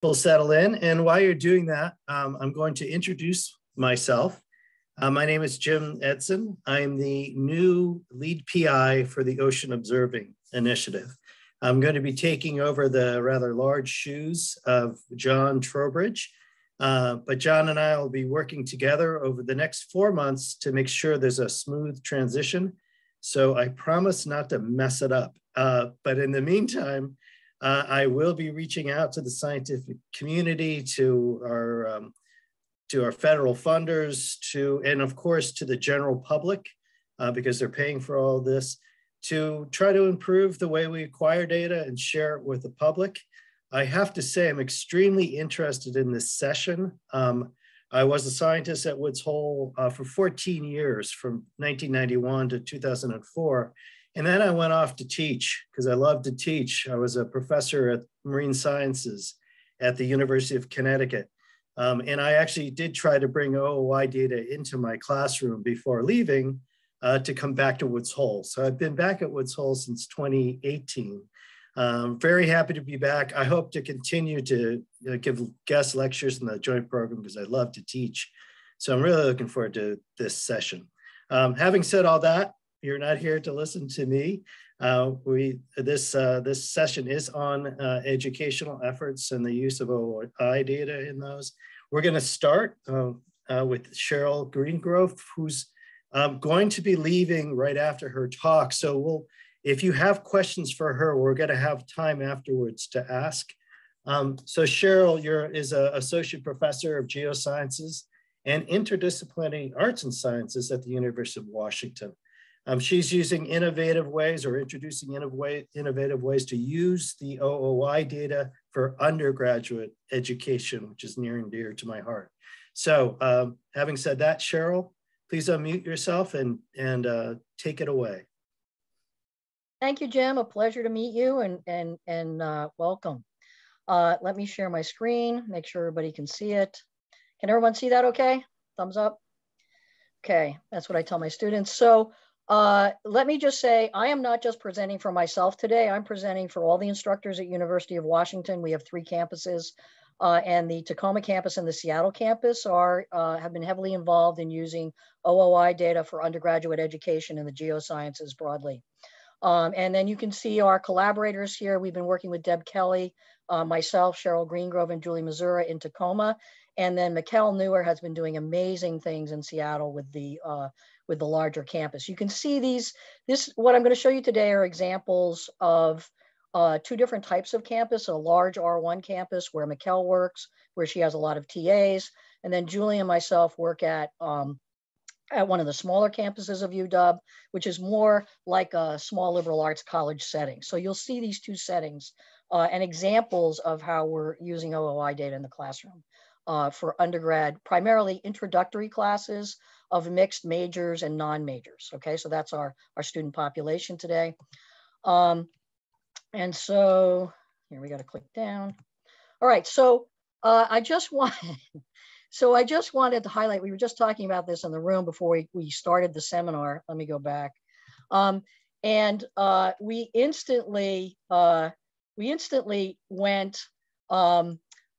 We'll settle in. And while you're doing that, I'm going to introduce myself. My name is Jim Edson. I'm the new lead PI for the Ocean Observing Initiative. I'm going to be taking over the rather large shoes of John Trowbridge. But John and I will be working together over the next 4 months to make sure there's a smooth transition. So I promise not to mess it up. But in the meantime, I will be reaching out to the scientific community, to our federal funders, and of course to the general public, because they're paying for all this, to try to improve the way we acquire data and share it with the public. I have to say I'm extremely interested in this session. I was a scientist at Woods Hole for 14 years, from 1991 to 2004. And then I went off to teach because I love to teach. I was a professor at marine sciences at the University of Connecticut. And I actually did try to bring OOI data into my classroom before leaving to come back to Woods Hole. So I've been back at Woods Hole since 2018. Very happy to be back. I hope to continue to give guest lectures in the joint program because I love to teach. So I'm really looking forward to this session. Having said all that, you're not here to listen to me. This session is on educational efforts and the use of OOI data in those. We're going to start with Cheryl Greengrove, who's going to be leaving right after her talk. So if you have questions for her, we're going to have time afterwards to ask. So Cheryl is an associate professor of geosciences and interdisciplinary arts and sciences at the University of Washington. She's using innovative ways or introducing innovative ways to use the OOI data for undergraduate education, which is near and dear to my heart. So having said that, Cheryl, please unmute yourself and take it away. Thank you, Jim. A pleasure to meet you and welcome. Let me share my screen, make sure everybody can see it. Can everyone see that okay? Thumbs up. Okay, that's what I tell my students. So let me just say, I am not just presenting for myself today. I'm presenting for all the instructors at University of Washington. We have 3 campuses, and the Tacoma campus and the Seattle campus have been heavily involved in using OOI data for undergraduate education in the geosciences broadly. And then you can see our collaborators here. We've been working with Deb Kelly, myself, Cheryl Greengrove, and Julie Missoura in Tacoma. And then Mikkel Newer has been doing amazing things in Seattle with the larger campus. You can see what I'm going to show you today are examples of 2 different types of campus: a large R1 campus where Mikkel works, where she has a lot of TAs, and then Julie and myself work at one of the smaller campuses of UW, which is more like a small liberal arts college setting. So you'll see these 2 settings and examples of how we're using OOI data in the classroom for undergrad, primarily introductory classes of mixed majors and non-majors. Okay, so that's our student population today. And so here we got to click down. All right, so I just wanted to highlight, we were just talking about this in the room before we started the seminar. Let me go back. We instantly went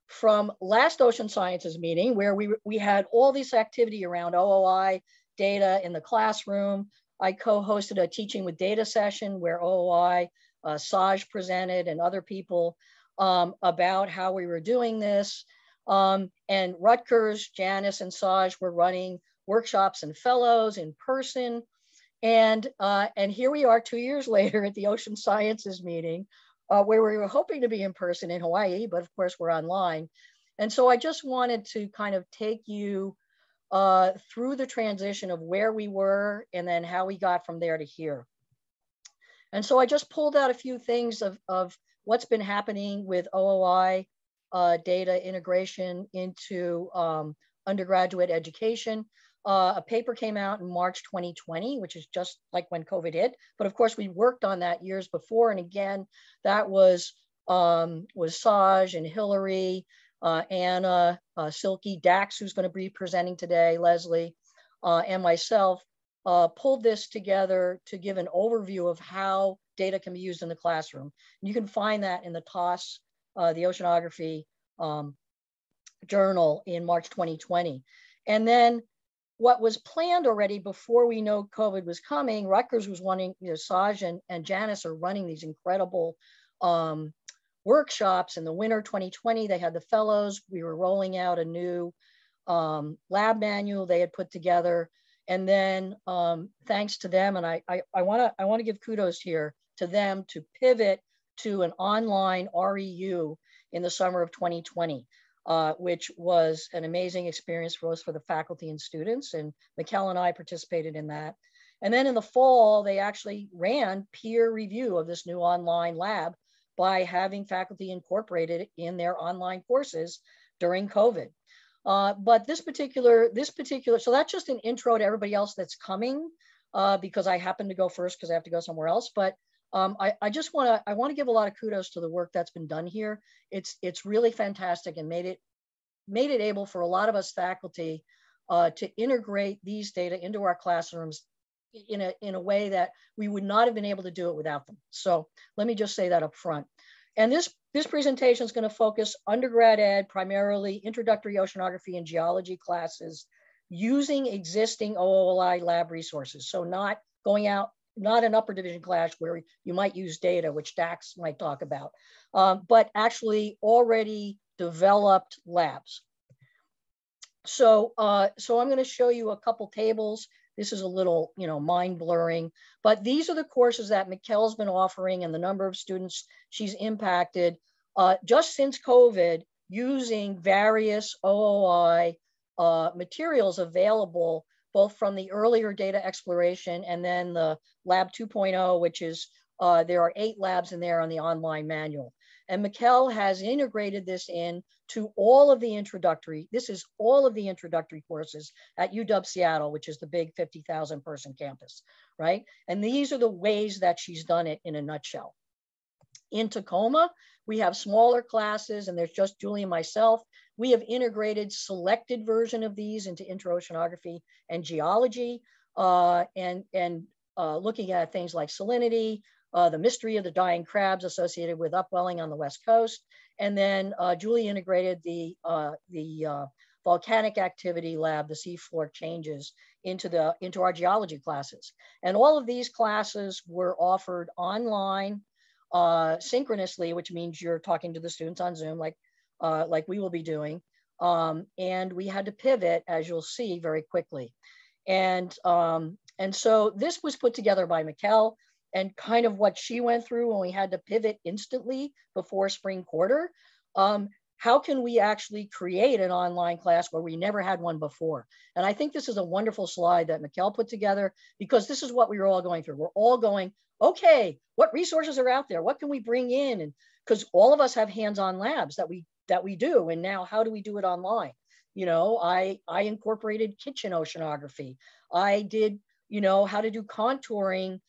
from last Ocean Sciences meeting, where we had all this activity around OOI data in the classroom. I co-hosted a teaching with data session where OOI, Saj presented, and other people about how we were doing this. And Rutgers, Janice, and Saj were running workshops and fellows in person. And here we are 2 years later at the Ocean Sciences meeting, where we were hoping to be in person in Hawaii, but of course we're online. And so I just wanted to kind of take you through the transition of where we were and then how we got from there to here. And so I just pulled out a few things of what's been happening with OOI data integration into undergraduate education. A paper came out in March 2020, which is just like when COVID hit. But of course, we worked on that years before. And again, that was Saj and Hillary, Anna, Silky, Dax, who's going to be presenting today, Leslie, and myself, pulled this together to give an overview of how data can be used in the classroom. And you can find that in the TOS, the Oceanography journal in March 2020. And then what was planned already before we know COVID was coming, Rutgers was wanting, Saj and Janice are running these incredible workshops in the winter 2020. They had the fellows. We were rolling out a new lab manual they had put together. And then thanks to them, and I want to give kudos here to them to pivot to an online REU in the summer of 2020, which was an amazing experience for us, for the faculty and students. And Mikkel and I participated in that. And then in the fall, they actually ran peer review of this new online lab by having faculty incorporate it in their online courses during COVID. But this particular, so that's just an intro to everybody else that's coming, because I happen to go first because I have to go somewhere else. But I want to give a lot of kudos to the work that's been done here. It's really fantastic, and made it able for a lot of us faculty to integrate these data into our classrooms in a way that we would not have been able to do it without them. So let me just say that up front. And this presentation is going to focus undergrad ed, primarily introductory oceanography and geology classes, using existing OOI lab resources. So not going out, not an upper division class where you might use data, which Dax might talk about, but actually already developed labs. So, so I'm going to show you a couple tables. This is a little, mind blurring, but these are the courses that Mikkel's been offering and the number of students she's impacted just since COVID, using various OOI materials available, both from the earlier data exploration and then the lab 2.0, which is, there are 8 labs in there on the online manual. And Mikkel has integrated this in to all of the introductory, this is all of the introductory courses at UW Seattle, which is the big 50,000 person campus, right? And these are the ways that she's done it in a nutshell. In Tacoma, we have smaller classes, and there's just Julie and myself. We have integrated selected version of these into inter-oceanography and geology, and looking at things like salinity, the mystery of the dying crabs associated with upwelling on the West Coast. And then Julie integrated the volcanic activity lab, the seafloor changes, into our geology classes. And all of these classes were offered online, synchronously, which means you're talking to the students on Zoom, like we will be doing. And we had to pivot, as you'll see, very quickly. And so this was put together by Mikkel, and kind of what she went through when we had to pivot instantly before spring quarter. How can we actually create an online class where we never had one before? And I think this is a wonderful slide that Mikkel put together, because this is what we were all going through. We're all going, okay, what resources are out there? What can we bring in? And because all of us have hands-on labs that we do. And now how do we do it online? I incorporated kitchen oceanography. I did, how to do contouring,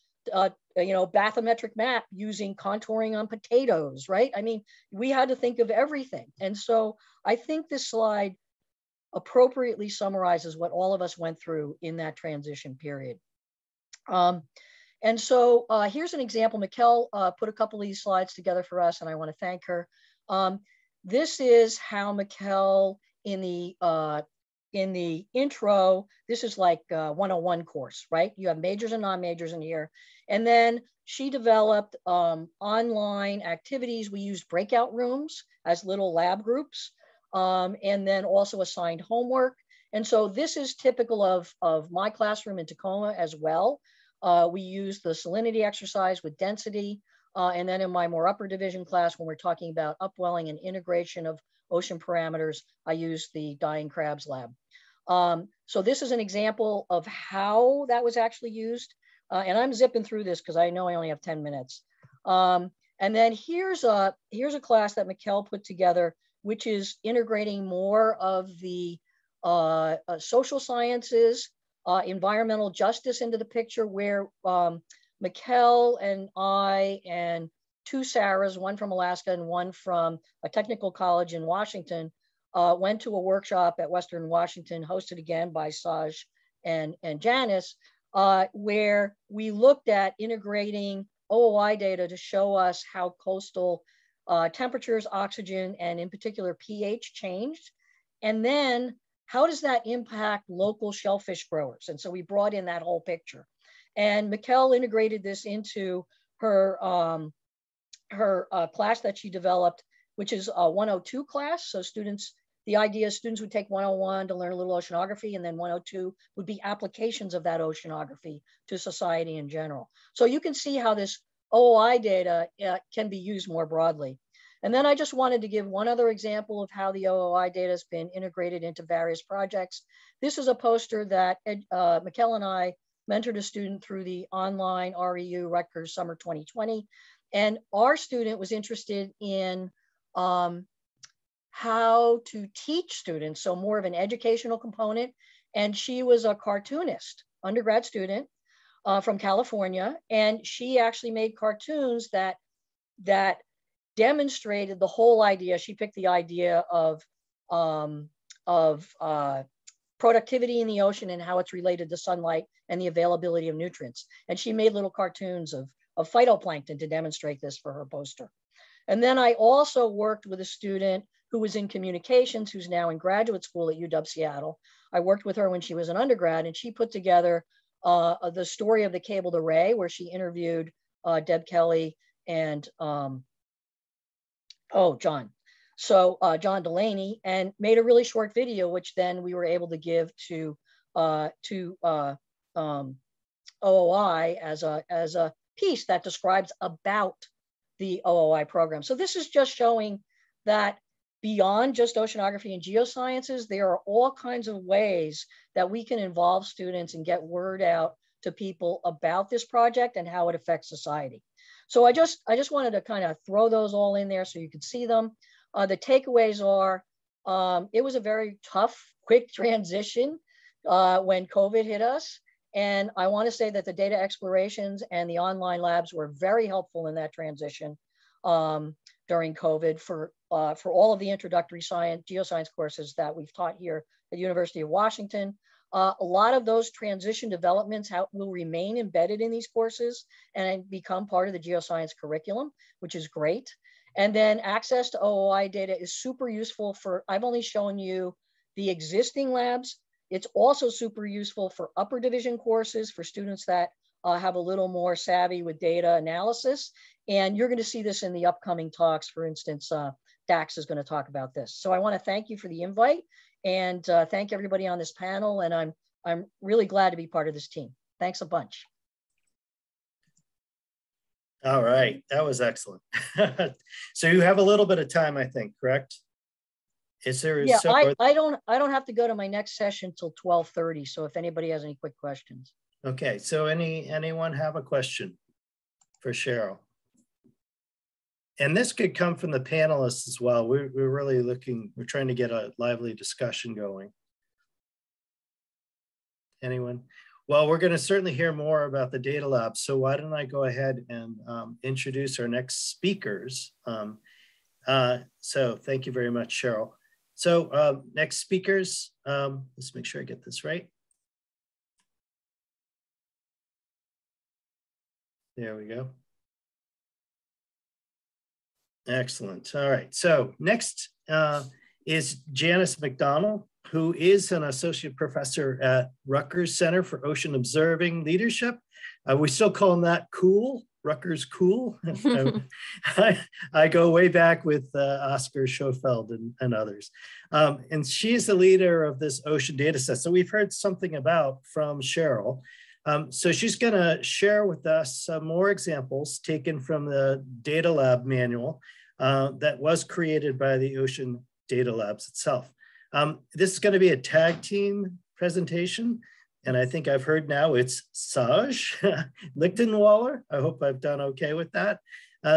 bathymetric map using contouring on potatoes, right? I mean, we had to think of everything. And so I think this slide appropriately summarizes what all of us went through in that transition period. And so here's an example. Mikkel put a couple of these slides together for us, and I want to thank her. This is how Mikkel, in the intro, this is like a 101 course, right? You have majors and non-majors in here. And then she developed online activities. We used breakout rooms as little lab groups, and then also assigned homework. And so this is typical of my classroom in Tacoma as well. We use the salinity exercise with density. And then in my more upper division class, when we're talking about upwelling and integration of ocean parameters, I use the dying crabs lab. So this is an example of how that was actually used. And I'm zipping through this because I know I only have 10 minutes. And then here's a class that Mikkel put together, which is integrating more of the social sciences, environmental justice into the picture, where Mikkel and I and 2 Sarahs, one from Alaska and one from a technical college in Washington, went to a workshop at Western Washington, hosted again by Saj and Janice, where we looked at integrating OOI data to show us how coastal temperatures, oxygen, and in particular pH changed? And then how does that impact local shellfish growers? And so we brought in that whole picture. And Mikkel integrated this into her, class that she developed, which is a 102 class. So students, the idea is students would take 101 to learn a little oceanography, and then 102 would be applications of that oceanography to society in general. So you can see how this OOI data can be used more broadly. And then I just wanted to give one other example of how the OOI data has been integrated into various projects. This is a poster that Mikkel and I mentored a student through the online REU Rutgers Summer 2020. And our student was interested in how to teach students, so more of an educational component. And she was a cartoonist, undergrad student from California. And she actually made cartoons that demonstrated the whole idea. She picked the idea of productivity in the ocean and how it's related to sunlight and the availability of nutrients. And she made little cartoons of phytoplankton to demonstrate this for her poster. And then I also worked with a student who was in communications, who's now in graduate school at UW Seattle. I worked with her when she was an undergrad, and she put together the story of the cabled array, where she interviewed Deb Kelly and John Delaney, and made a really short video, which then we were able to give to OOI as a piece that describes about the OOI program. So this is just showing that beyond just oceanography and geosciences, there are all kinds of ways that we can involve students and get word out to people about this project and how it affects society. So I just wanted to kind of throw those all in there so you could see them. The takeaways are, it was a very tough, quick transition when COVID hit us. And I want to say that the data explorations and the online labs were very helpful in that transition during COVID for all of the introductory geoscience courses that we've taught here at the University of Washington. A lot of those transition developments will remain embedded in these courses and become part of the geoscience curriculum, which is great. And then access to OOI data is super useful for, I've only shown you the existing labs. It's also super useful for upper division courses for students that have a little more savvy with data analysis. And you're going to see this in the upcoming talks. For instance, Dax is going to talk about this. So I want to thank you for the invite and thank everybody on this panel. And I'm really glad to be part of this team. Thanks a bunch. All right, that was excellent. So you have a little bit of time, I think, correct? Is there? Yeah, I don't have to go to my next session till 12:30. So if anybody has any quick questions. Okay, so anyone have a question for Cheryl? And this could come from the panelists as well. We're really we're trying to get a lively discussion going. Anyone? Well, we're going to certainly hear more about the data lab. So why don't I go ahead and introduce our next speakers. So thank you very much, Cheryl. So next speakers, let's make sure I get this right. There we go. Excellent. All right. So next is Janice McDonnell, who is an associate professor at Rutgers Center for Ocean Observing Leadership. We still call them that cool, Rutgers cool. I go way back with Oscar Schofield and others. And she's the leader of this ocean data set. So we've heard something about from Cheryl. So she's going to share with us some more examples taken from the Data Lab Manual that was created by the Ocean Data Labs itself. This is going to be a tag team presentation, and I think I've heard now it's Saj Lichtenwalner. I hope I've done okay with that.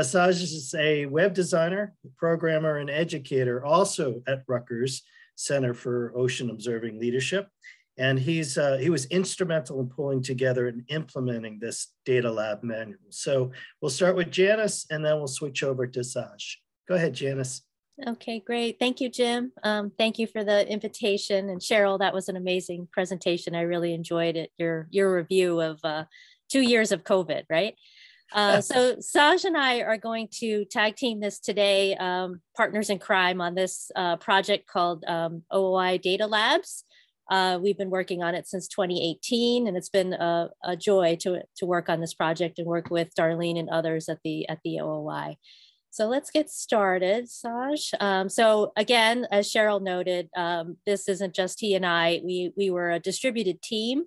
Saj is a web designer, programmer, and educator, also at Rutgers Center for Ocean Observing Leadership. And he was instrumental in pulling together and implementing this Data Lab Manual. So we'll start with Janice, and then we'll switch over to Saj. Go ahead, Janice. Okay, great. Thank you, Jim. Thank you for the invitation. And Cheryl, that was an amazing presentation. I really enjoyed it, your review of 2 years of COVID, right? So Saj and I are going to tag team this today, partners in crime on this project called OOI Data Labs. We've been working on it since 2018, and it's been a joy to work on this project and work with Darlene and others at the OOI. So let's get started, Saj. So again, as Cheryl noted, this isn't just he and I. We were a distributed team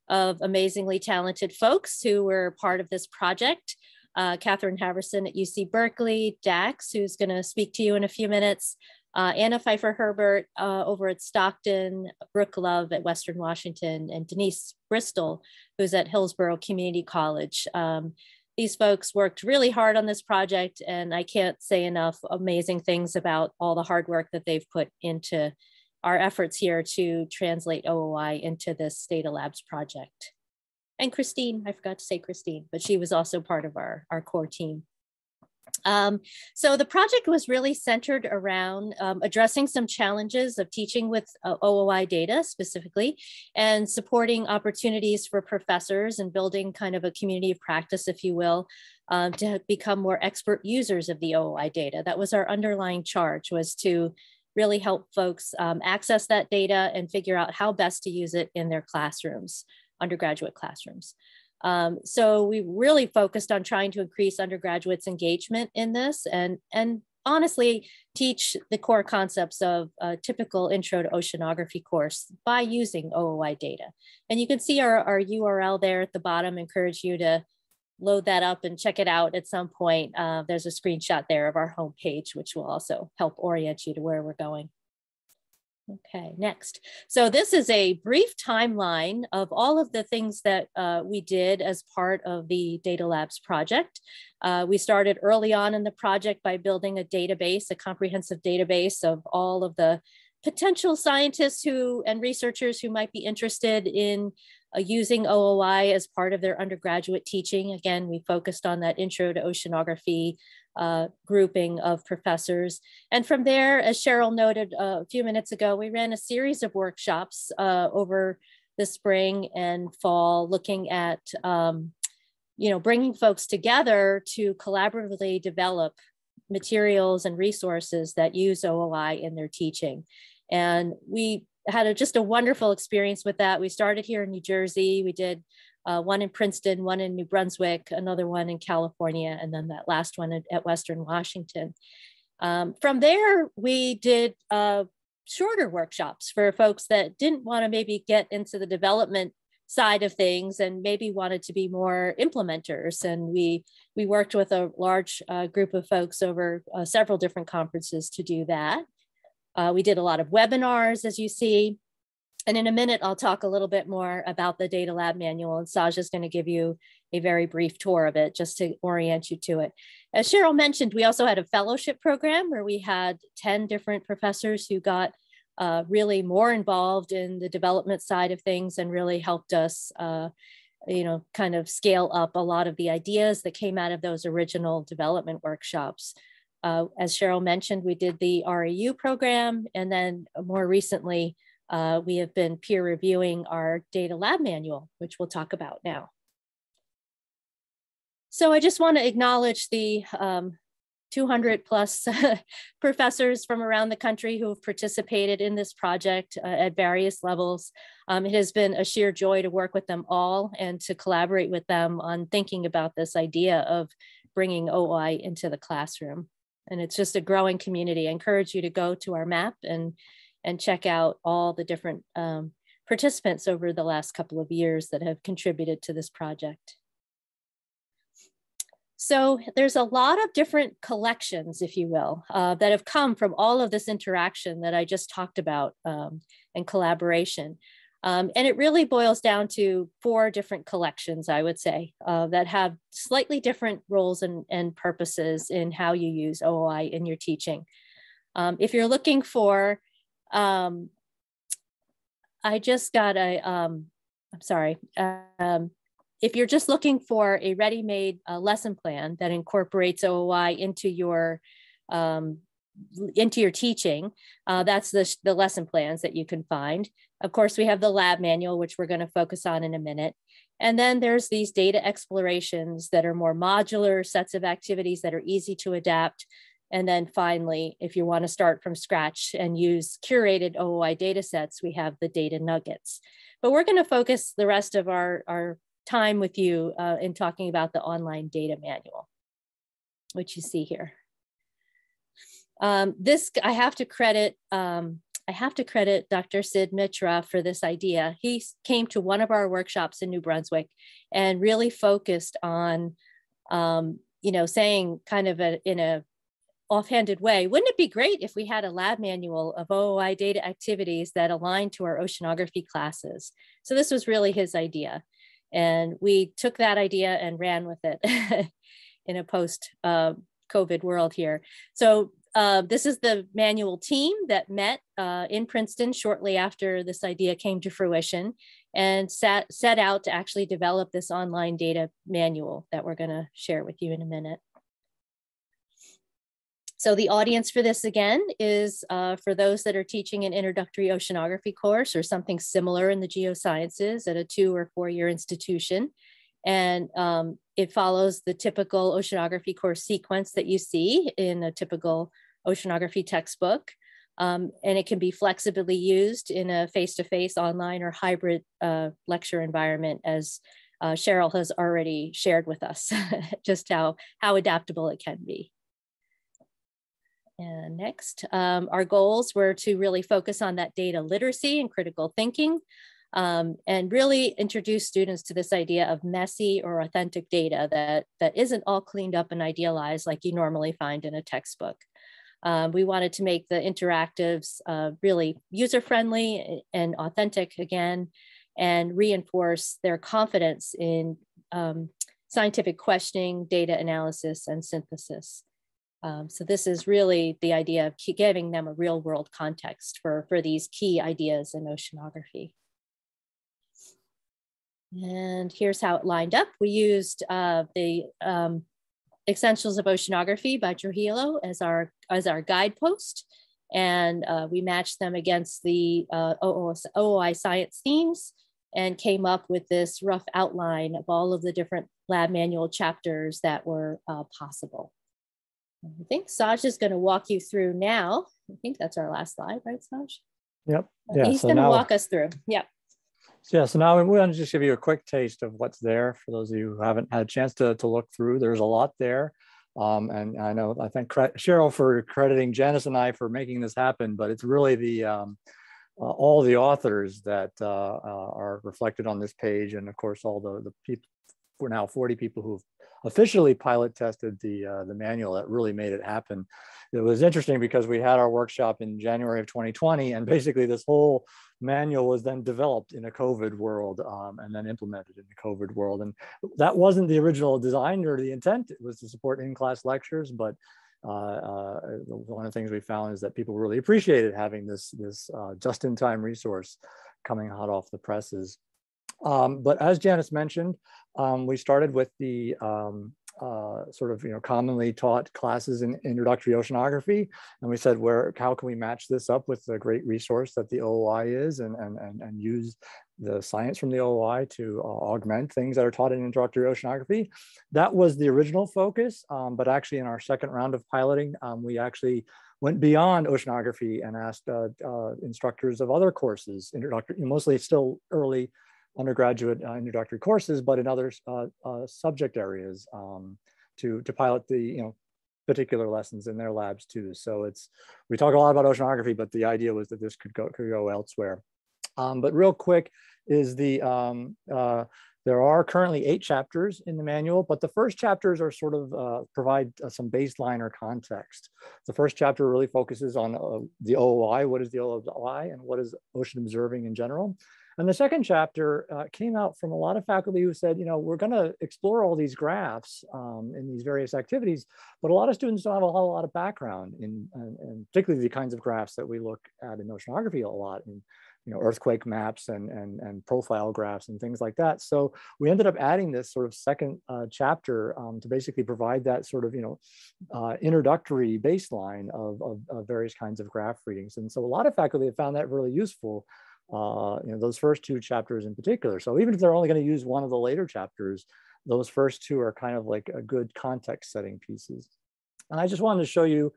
of amazingly talented folks who were part of this project. Catherine Haverson at UC Berkeley, Dax, who's going to speak to you in a few minutes, Anna Pfeiffer-Herbert over at Stockton, Brooke Love at Western Washington, and Denise Bristol, who's at Hillsborough Community College. These folks worked really hard on this project, and I can't say enough amazing things about all the hard work that they've put into our efforts here to translate OOI into this Data Labs project. And Christine, I forgot to say Christine, but she was also part of our core team. So the project was really centered around addressing some challenges of teaching with OOI data specifically, and supporting opportunities for professors and building kind of a community of practice, if you will, to become more expert users of the OOI data. That was our underlying charge, was to really help folks access that data and figure out how best to use it in their classrooms, undergraduate classrooms. So we really focused on trying to increase undergraduates' engagement in this and honestly teach the core concepts of a typical intro to oceanography course by using OOI data. And you can see our URL there at the bottom. Encourage you to load that up and check it out at some point. There's a screenshot there of our homepage, which will also help orient you to where we're going. Okay, next. So this is a brief timeline of all of the things that we did as part of the Data Labs project. We started early on in the project by building a database, a comprehensive database of all of the potential scientists and researchers who might be interested in using OOI as part of their undergraduate teaching. Again, we focused on that intro to oceanography grouping of professors. And from there, as Cheryl noted a few minutes ago, we ran a series of workshops over the spring and fall, looking at bringing folks together to collaboratively develop materials and resources that use OOI in their teaching. And we had just a wonderful experience with that. We started here in New Jersey. We did one in Princeton, one in New Brunswick, another one in California, and then that last one at Western Washington. From there, we did shorter workshops for folks that didn't want to maybe get into the development side of things and maybe wanted to be more implementers. And we worked with a large group of folks over several different conferences to do that. We did a lot of webinars, as you see. And in a minute, I'll talk a little bit more about the Data Lab Manual, and Saj is going to give you a very brief tour of it just to orient you to it. As Cheryl mentioned, we also had a fellowship program where we had 10 different professors who got really more involved in the development side of things and really helped us kind of scale up a lot of the ideas that came out of those original development workshops. As Cheryl mentioned, we did the RAU program, and then more recently, we have been peer reviewing our Data Lab Manual, which we'll talk about now. So I just want to acknowledge the 200 plus professors from around the country who have participated in this project at various levels. It has been a sheer joy to work with them all and to collaborate with them on thinking about this idea of bringing OOI into the classroom. And it's just a growing community. I encourage you to go to our map and check out all the different participants over the last couple of years that have contributed to this project. So there's a lot of different collections, if you will, that have come from all of this interaction that I just talked about and collaboration. And it really boils down to 4 different collections, I would say, that have slightly different roles and purposes in how you use OOI in your teaching. If you're looking for, I just got a, I'm sorry. If you're just looking for a ready-made lesson plan that incorporates OOI into your into your teaching. That's the lesson plans that you can find. Of course, we have the lab manual, which we're going to focus on in a minute. And then there's these data explorations that are more modular sets of activities that are easy to adapt. And then finally, if you want to start from scratch and use curated OOI data sets, we have the data nuggets. But we're going to focus the rest of our time with you in talking about the online data manual, which you see here. This, I have to credit Dr. Sid Mitra for this idea. He came to one of our workshops in New Brunswick and really focused on, saying kind of in a offhanded way, wouldn't it be great if we had a lab manual of OOI data activities that align to our oceanography classes? So this was really his idea. And we took that idea and ran with it in a post-COVID world here. So this is the manual team that met in Princeton shortly after this idea came to fruition and set out to actually develop this online data manual that we're going to share with you in a minute. So the audience for this, again, is for those that are teaching an introductory oceanography course or something similar in the geosciences at a 2- or 4-year institution. And it follows the typical oceanography course sequence that you see in a typical oceanography textbook. And it can be flexibly used in a face-to-face, online, or hybrid lecture environment, as Cheryl has already shared with us, just how adaptable it can be. And next, our goals were to really focus on that data literacy and critical thinking, and really introduce students to this idea of messy or authentic data that isn't all cleaned up and idealized like you normally find in a textbook. We wanted to make the interactives really user-friendly and authentic again, and reinforce their confidence in scientific questioning, data analysis, and synthesis. So this is really the idea of giving them a real world context for these key ideas in oceanography. And here's how it lined up. We used the Essentials of Oceanography by Trujillo as our guidepost. And we matched them against the OOI science themes and came up with this rough outline of all of the different lab manual chapters that were possible. I think Saj is going to walk you through now. I think that's our last slide, right, Saj? Yep. Yeah. He's going to walk us through. Yep. Yeah. So now we want to just give you a quick taste of what's there for those of you who haven't had a chance to look through. There's a lot there. And I thank Cheryl for crediting Janice and I for making this happen, but it's really the all the authors that are reflected on this page. And of course, all the people, we're now 40 people who've officially pilot tested the manual that really made it happen. It was interesting because we had our workshop in January of 2020, and basically this whole manual was then developed in a COVID world and then implemented in the COVID world. And that wasn't the original design or the intent. It was to support in-class lectures, but one of the things we found is that people really appreciated having this just-in-time resource coming hot off the presses. But as Janice mentioned, we started with the sort of commonly taught classes in introductory oceanography, and we said, how can we match this up with the great resource that the OOI is, and use the science from the OOI to augment things that are taught in introductory oceanography. That was the original focus, but actually in our second round of piloting, we actually went beyond oceanography and asked instructors of other courses, mostly still early undergraduate introductory courses, but in other subject areas to pilot the particular lessons in their labs too. So we talk a lot about oceanography, but the idea was that this could go elsewhere. But real quick is there are currently 8 chapters in the manual, but the first chapters are sort of provide some baseline or context. The first chapter really focuses on the OOI, what is the OOI, and what is ocean observing in general. And the second chapter came out from a lot of faculty who said, we're going to explore all these graphs in these various activities, but a lot of students don't have a whole lot of background in particularly the kinds of graphs that we look at in oceanography a lot, in earthquake maps and profile graphs and things like that. So we ended up adding this sort of second chapter to basically provide that sort of introductory baseline of various kinds of graph readings. And so a lot of faculty have found that really useful. Those first two chapters in particular. So even if they're only going to use one of the later chapters, those first two are kind of like a good context setting pieces. And I just wanted to show you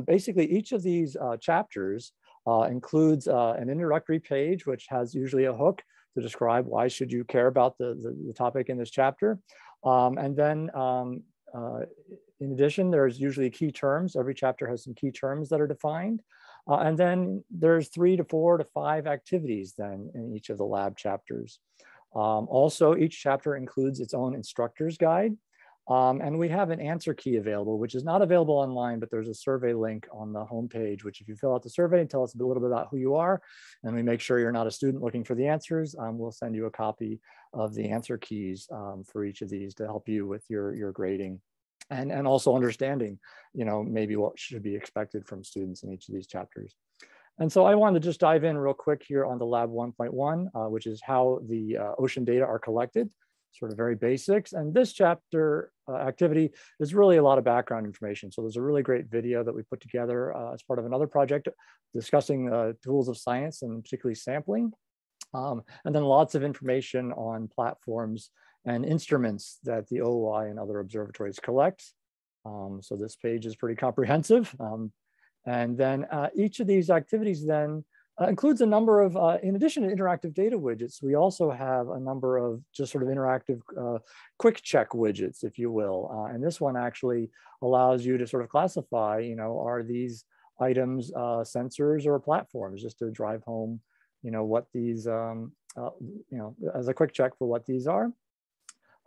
basically each of these chapters includes an introductory page, which has usually a hook to describe why should you care about the topic in this chapter. And then in addition, there's usually key terms. Every chapter has some key terms that are defined. And then there's 3 to 4 to 5 activities then in each of the lab chapters. Also, each chapter includes its own instructor's guide. And we have an answer key available, which is not available online, but there's a survey link on the homepage, which if you fill out the survey and tell us a little bit about who you are, and we make sure you're not a student looking for the answers, we'll send you a copy of the answer keys for each of these to help you with your grading. And also understanding, maybe what should be expected from students in each of these chapters. And so I wanted to just dive in real quick here on the lab 1.1, which is how the ocean data are collected, sort of very basics. And this chapter activity is really a lot of background information. So there's a really great video that we put together as part of another project discussing tools of science and particularly sampling. And then lots of information on platforms and instruments that the OOI and other observatories collect. So this page is pretty comprehensive. And then each of these activities then includes a number of, in addition to interactive data widgets, we also have a number of just sort of interactive quick check widgets, if you will. And this one actually allows you to sort of classify, are these items sensors or platforms, just to drive home, what these, as a quick check for what these are.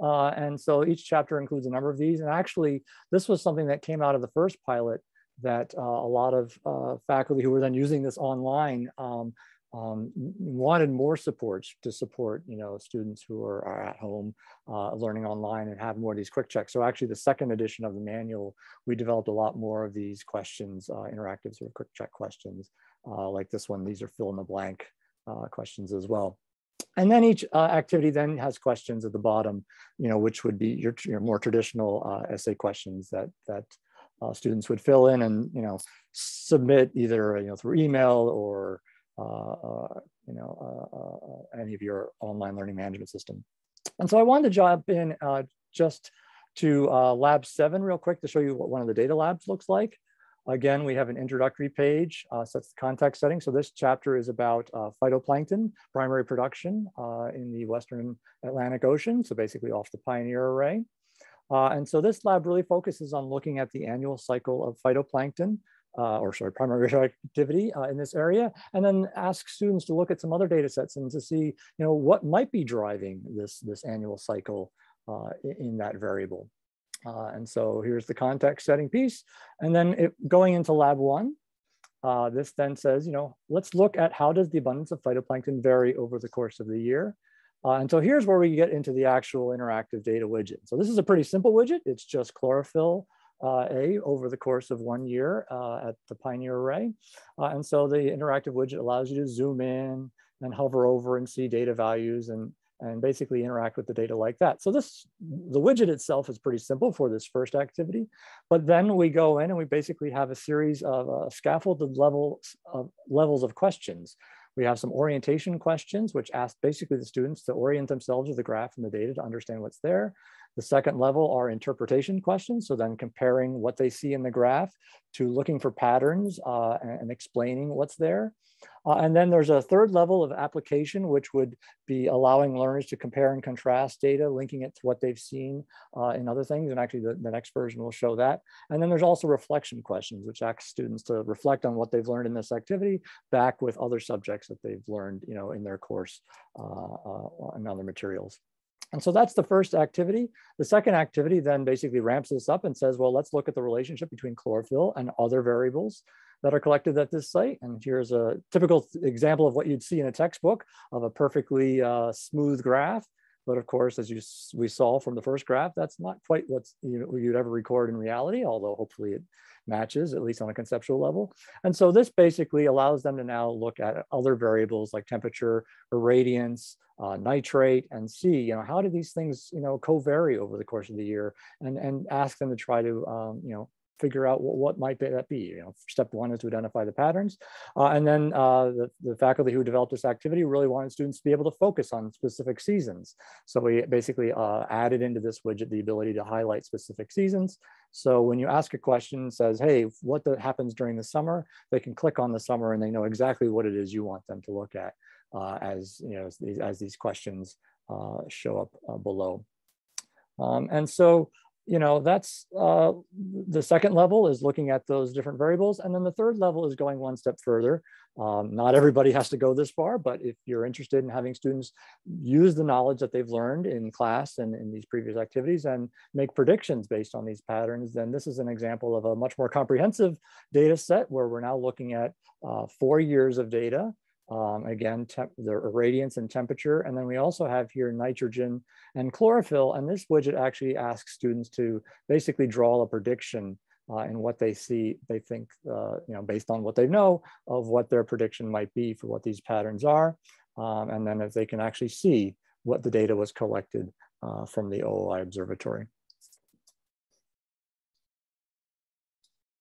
And so each chapter includes a number of these. And actually, this was something that came out of the first pilot that a lot of faculty who were then using this online wanted more supports to support, students who are at home learning online and have more of these quick checks. So actually the second edition of the manual, we developed a lot more of these questions, interactive sort of quick check questions like this one. These are fill in the blank questions as well. And then each activity then has questions at the bottom, which would be your more traditional essay questions that students would fill in and submit either through email or any of your online learning management system. And so I wanted to jump in just to lab 7 real quick to show you what one of the data labs looks like. Again, we have an introductory page, sets the context setting. So this chapter is about phytoplankton primary production in the Western Atlantic Ocean. So basically off the Pioneer Array. And so this lab really focuses on looking at the annual cycle of phytoplankton, primary radioactivity in this area, and then ask students to look at some other data sets and to see, what might be driving this annual cycle in that variable. And so here's the context setting piece. And then going into lab 1, this then says, let's look at how does the abundance of phytoplankton vary over the course of the year. And so here's where we get into the actual interactive data widget. So this is a pretty simple widget. It's just chlorophyll A over the course of 1 year at the Pioneer Array. And so the interactive widget allows you to zoom in and hover over and see data values and basically interact with the data like that. So the widget itself is pretty simple for this first activity, but then we go in and we basically have a series of scaffolded levels of questions. We have some orientation questions, which ask basically the students to orient themselves with the graph and the data to understand what's there. The second level are interpretation questions. So then comparing what they see in the graph to looking for patterns and explaining what's there. And then there's a third level of application, which would be allowing learners to compare and contrast data, linking it to what they've seen in other things. And actually the next version will show that. And then there's also reflection questions, which ask students to reflect on what they've learned in this activity back with other subjects that they've learned, in their course and other materials. And so that's the first activity. The second activity then basically ramps this up and says, well, let's look at the relationship between chlorophyll and other variables. that are collected at this site. And here's a typical example of what you'd see in a textbook of a perfectly smooth graph. But of course, as we saw from the first graph, that's not quite what you'd ever record in reality, although hopefully it matches, at least on a conceptual level. And so this basically allows them to now look at other variables like temperature, irradiance, nitrate, and see, how do these things, co-vary over the course of the year, and ask them to try to, figure out what might that be. Step one is to identify the patterns. And then the faculty who developed this activity really wanted students to be able to focus on specific seasons. So we basically added into this widget the ability to highlight specific seasons. So when you ask a question, it says, hey, what happens during the summer? They can click on the summer and they know exactly what it is you want them to look at as these questions show up below. And so, that's the second level is looking at those different variables. And then the third level is going one step further. Not everybody has to go this far, but if you're interested in having students use the knowledge that they've learned in class and in these previous activities and make predictions based on these patterns, then this is an example of a much more comprehensive data set where we're now looking at 4 years of data. Again, the irradiance and temperature. And then we also have here nitrogen and chlorophyll. And this widget actually asks students to basically draw a prediction in what they see, they think, based on what they know of what their prediction might be for what these patterns are. And then if they can actually see what the data was collected from the OOI observatory.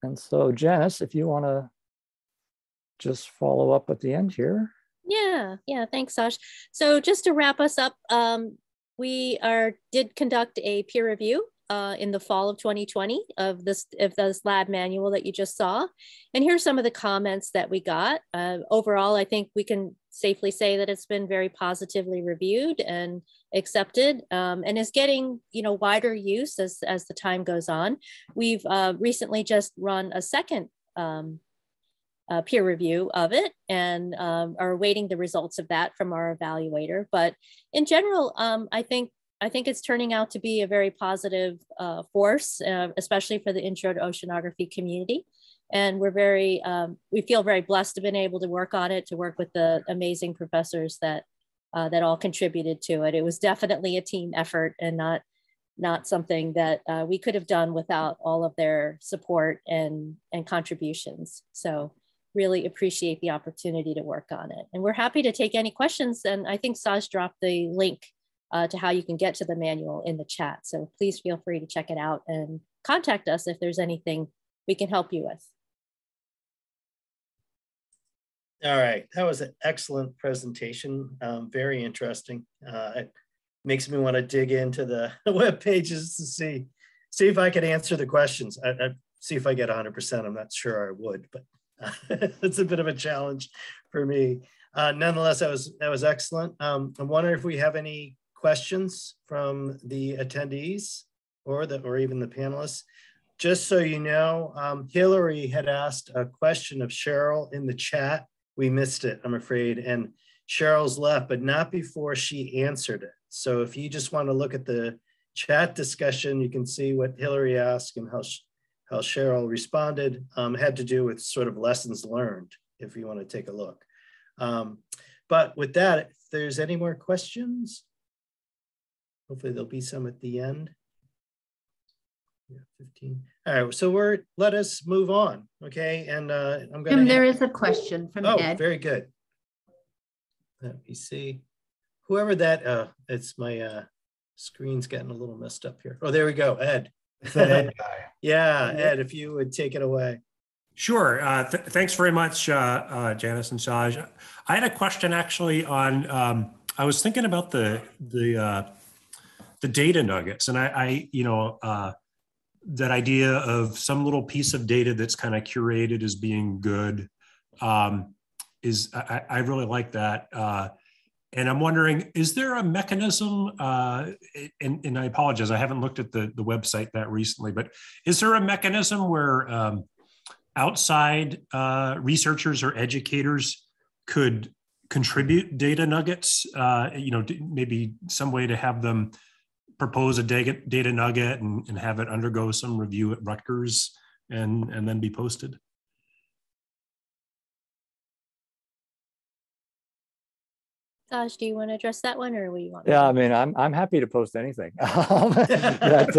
And so Janice, if you want to just follow up at the end here. Yeah, thanks, Sash. So just to wrap us up, we did conduct a peer review in the fall of 2020 of this lab manual that you just saw. And here's some of the comments that we got. Overall, I think we can safely say that it's been very positively reviewed and accepted, and is getting wider use as the time goes on. We've recently just run a second peer review of it and are awaiting the results of that from our evaluator. But in general, I think it's turning out to be a very positive force, especially for the intro to oceanography community. And we feel very blessed to have been able to work on it, to work with the amazing professors that all contributed to it. It was definitely a team effort and not something that we could have done without all of their support and contributions. So really appreciate the opportunity to work on it. And we're happy to take any questions. And I think Saj dropped the link to how you can get to the manual in the chat. So please feel free to check it out and contact us if there's anything we can help you with. All right, that was an excellent presentation. Very interesting. It makes me want to dig into the web pages to see if I could answer the questions. I see if I get 100%. I'm not sure I would, but it's a bit of a challenge for me. Nonetheless, that was excellent. I'm wondering if we have any questions from the attendees or even the panelists. Just so you know, Hillary had asked a question of Cheryl in the chat. We missed it, I'm afraid, and Cheryl's left, but not before she answered it. So if you just want to look at the chat discussion, you can see what Hillary asked and how Cheryl responded. Had to do with sort of lessons learned, if you want to take a look. But with that, if there's any more questions, hopefully there'll be some at the end. Yeah, 15. All right, so let us move on, okay? And I'm going to. There is a question from Ed. Oh, very good. Let me see. Whoever that, it's my screen's getting a little messed up here. Oh, there we go, Ed. Is that Ed guy? Yeah, Ed, if you would take it away. Sure. Thanks very much, Janice and Saj. I had a question actually on. I was thinking about the data nuggets, and I that idea of some little piece of data that's kind of curated as being good is I really like that. And I'm wondering, is there a mechanism, and I apologize, I haven't looked at the website that recently, but is there a mechanism where outside researchers or educators could contribute data nuggets, maybe some way to have them propose a data nugget and have it undergo some review at Rutgers and then be posted? Gosh, do you want to address that one, or we want? Yeah, I mean, I'm happy to post anything that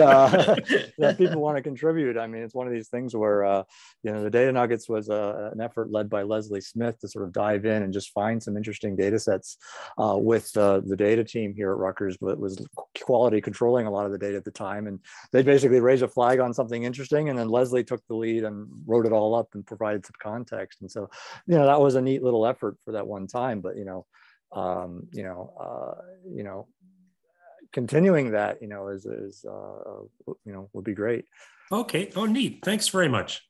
people want to contribute. I mean, it's one of these things where you know, the Data Nuggets was an effort led by Leslie Smith to sort of dive in and just find some interesting data sets with the data team here at Rutgers, but was quality controlling a lot of the data at the time. And they basically raised a flag on something interesting, and then Leslie took the lead and wrote it all up and provided some context. And so, you know, that was a neat little effort for that one time. But continuing that, would be great. Okay. Oh, neat. Thanks very much.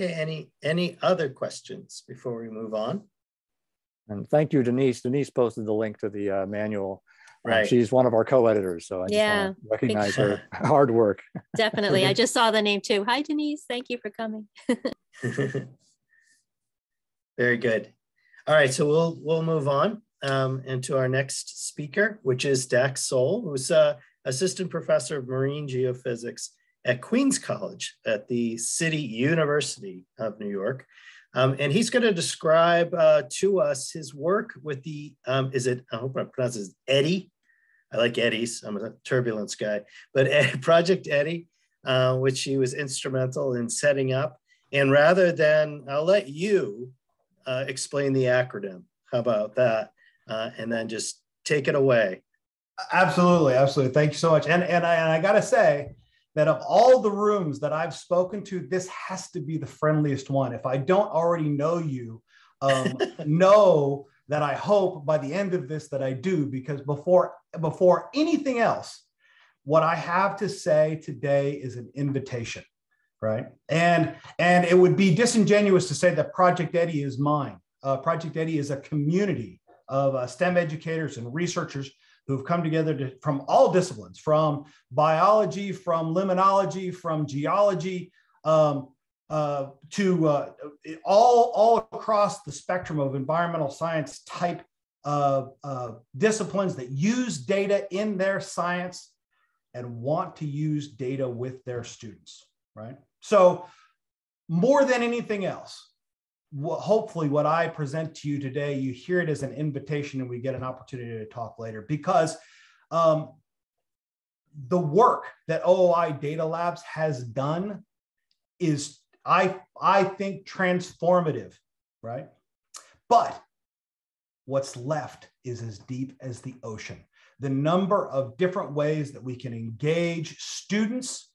Okay. Any other questions before we move on? And thank you, Denise. Denise posted the link to the manual. Right. She's one of our co-editors, so I just want to recognize her hard work. Definitely. I just saw the name too. Hi, Denise. Thank you for coming. Very good. All right, so we'll move on into our next speaker, which is Dax Soule, who's assistant professor of marine geophysics at Queens College at the City University of New York. And he's going to describe to us his work with the, I hope I pronounce it EDDI. I like Eddies. I'm a turbulence guy, but Project EDDI, which he was instrumental in setting up. And rather than, I'll let you explain the acronym. How about that? And then just take it away. Absolutely, absolutely. Thank you so much. And I got to say that of all the rooms that I've spoken to, this has to be the friendliest one. If I don't already know you, know that I hope by the end of this that I do, because before anything else, what I have to say today is an invitation. Right. And it would be disingenuous to say that Project EDDI is mine. Project EDDI is a community of STEM educators and researchers who've come together from all disciplines, from biology, from limnology, from geology, to all across the spectrum of environmental science type disciplines that use data in their science and want to use data with their students. Right. So more than anything else, hopefully what I present to you today, you hear it as an invitation and we get an opportunity to talk later, because the work that OOI Data Labs has done is, I think, transformative, right? But what's left is as deep as the ocean. The number of different ways that we can engage students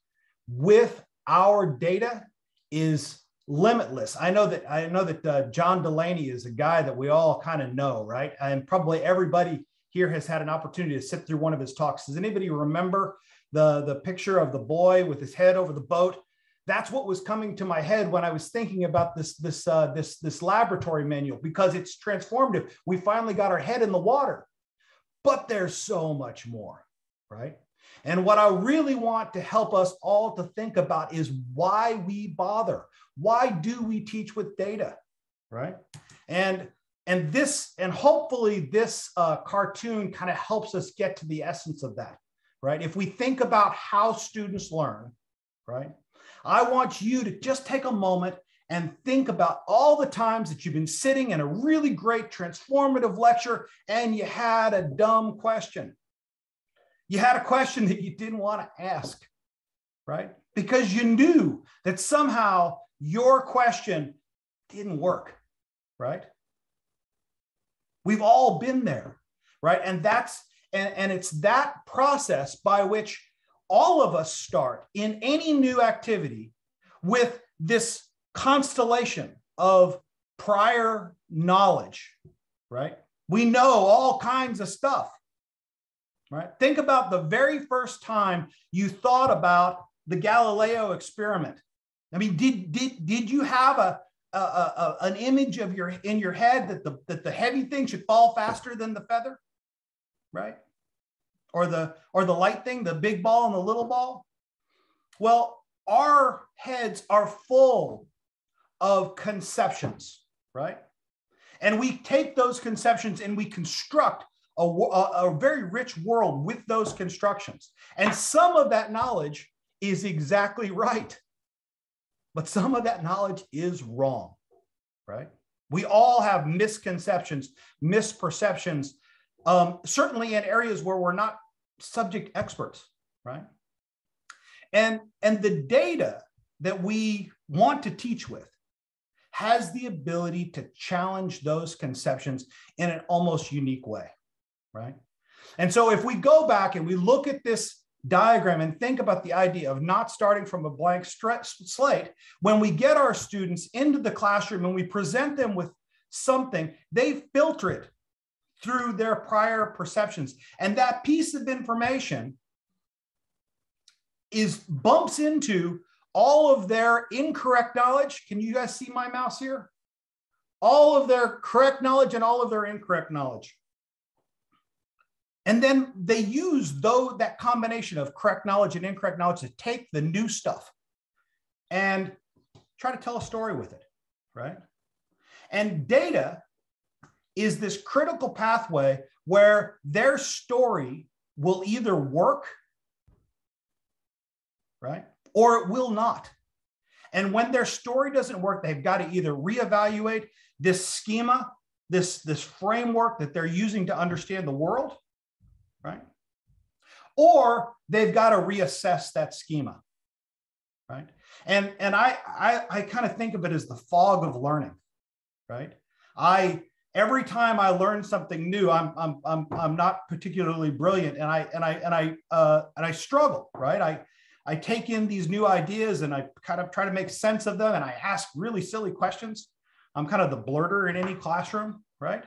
with our data is limitless. I know that John Delaney is a guy that we all kind of know, right? And probably everybody here has had an opportunity to sit through one of his talks. Does anybody remember the picture of the boy with his head over the boat? That's what was coming to my head when I was thinking about this laboratory manual, because it's transformative. We finally got our head in the water, but there's so much more, right? And what I really want to help us all to think about is why we bother. Why do we teach with data, right? And hopefully this cartoon kind of helps us get to the essence of that, right? If we think about how students learn, right? I want you to just take a moment and think about all the times that you've been sitting in a really great transformative lecture and you had a dumb question. You had a question that you didn't want to ask, right? Because you knew that somehow your question didn't work, right? We've all been there, right? And it's that process by which all of us start in any new activity with this constellation of prior knowledge, right? We know all kinds of stuff. Right? Think about the very first time you thought about the Galileo experiment. I mean, did you have an image of in your head that the heavy thing should fall faster than the feather, right? Or the light thing, the big ball and the little ball? Well, our heads are full of conceptions, right? And we take those conceptions and we construct a very rich world with those constructions. And some of that knowledge is exactly right, but some of that knowledge is wrong, right? We all have misconceptions, misperceptions, certainly in areas where we're not subject experts, right? And the data that we want to teach with has the ability to challenge those conceptions in an almost unique way, right? And so if we go back and we look at this diagram and think about the idea of not starting from a blank slate, when we get our students into the classroom and we present them with something, they filter it through their prior perceptions. And that piece of information bumps into all of their incorrect knowledge. Can you guys see my mouse here? All of their correct knowledge and all of their incorrect knowledge. And then they use that combination of correct knowledge and incorrect knowledge to take the new stuff and try to tell a story with it, right? And data is this critical pathway where their story will either work, right? Or it will not. And when their story doesn't work, they've got to either reevaluate this schema, this framework that they're using to understand the world, right? Or they've got to reassess that schema, right? And I kind of think of it as the fog of learning, right? Every time I learn something new, I'm not particularly brilliant, and I struggle, right? I take in these new ideas and I kind of try to make sense of them, and I ask really silly questions. I'm kind of the blurter in any classroom, right?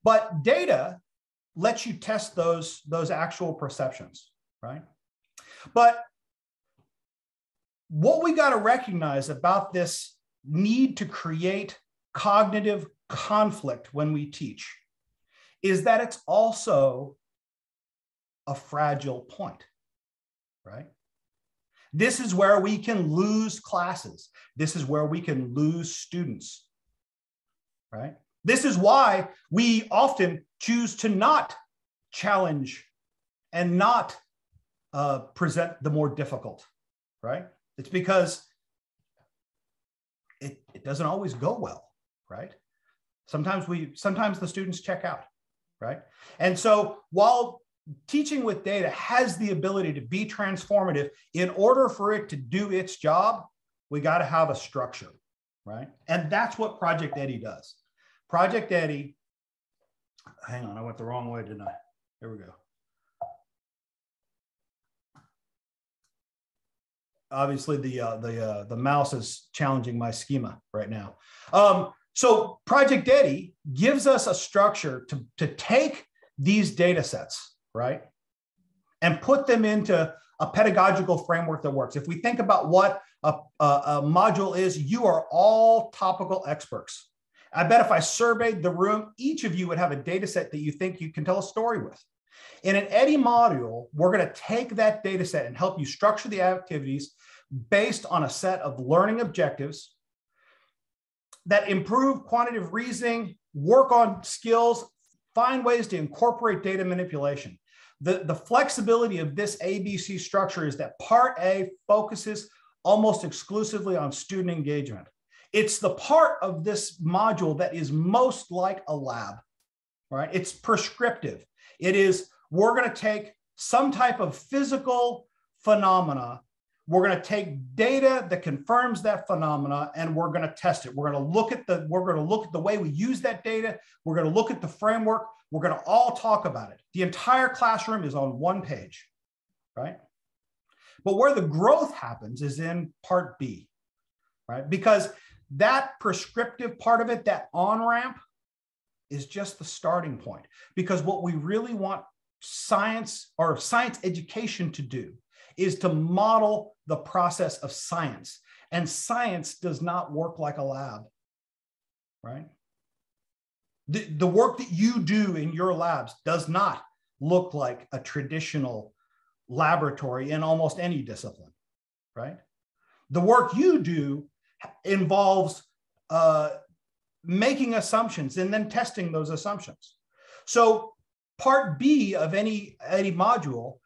But data lets you test those actual perceptions, right? But what we got to recognize about this need to create cognitive conflict when we teach is that it's also a fragile point, right? This is where we can lose classes. This is where we can lose students, right? This is why we often choose to not challenge and not present the more difficult, right? It's because it doesn't always go well, right? Sometimes the students check out, right? And so while teaching with data has the ability to be transformative, in order for it to do its job, we got to have a structure, right? And that's what Project Eddie does. Project Eddie, hang on, I went the wrong way, didn't I? Here we go. Obviously, the mouse is challenging my schema right now. So Project Eddie gives us a structure to take these data sets, right, and put them into a pedagogical framework that works. If we think about what a module is, you are all topical experts. I bet if I surveyed the room, each of you would have a data set that you think you can tell a story with. In an Eddie module, we're going to take that data set and help you structure the activities based on a set of learning objectives that improve quantitative reasoning, work on skills, find ways to incorporate data manipulation. The flexibility of this ABC structure is that part A focuses almost exclusively on student engagement. It's the part of this module that is most like a lab, right? It's prescriptive. It is, we're going to take some type of physical phenomena. We're going to take data that confirms that phenomena, and we're going to test it. We're going to look at the way we use that data. We're going to look at the framework. We're going to all talk about it. The entire classroom is on one page, right? But where the growth happens is in part B, right? Because that prescriptive part of it, that on-ramp, is just the starting point. Because what we really want science education to do is to model the process of science. And science does not work like a lab, right? The work that you do in your labs does not look like a traditional laboratory in almost any discipline, right? The work you do involves making assumptions and then testing those assumptions. So part B of any module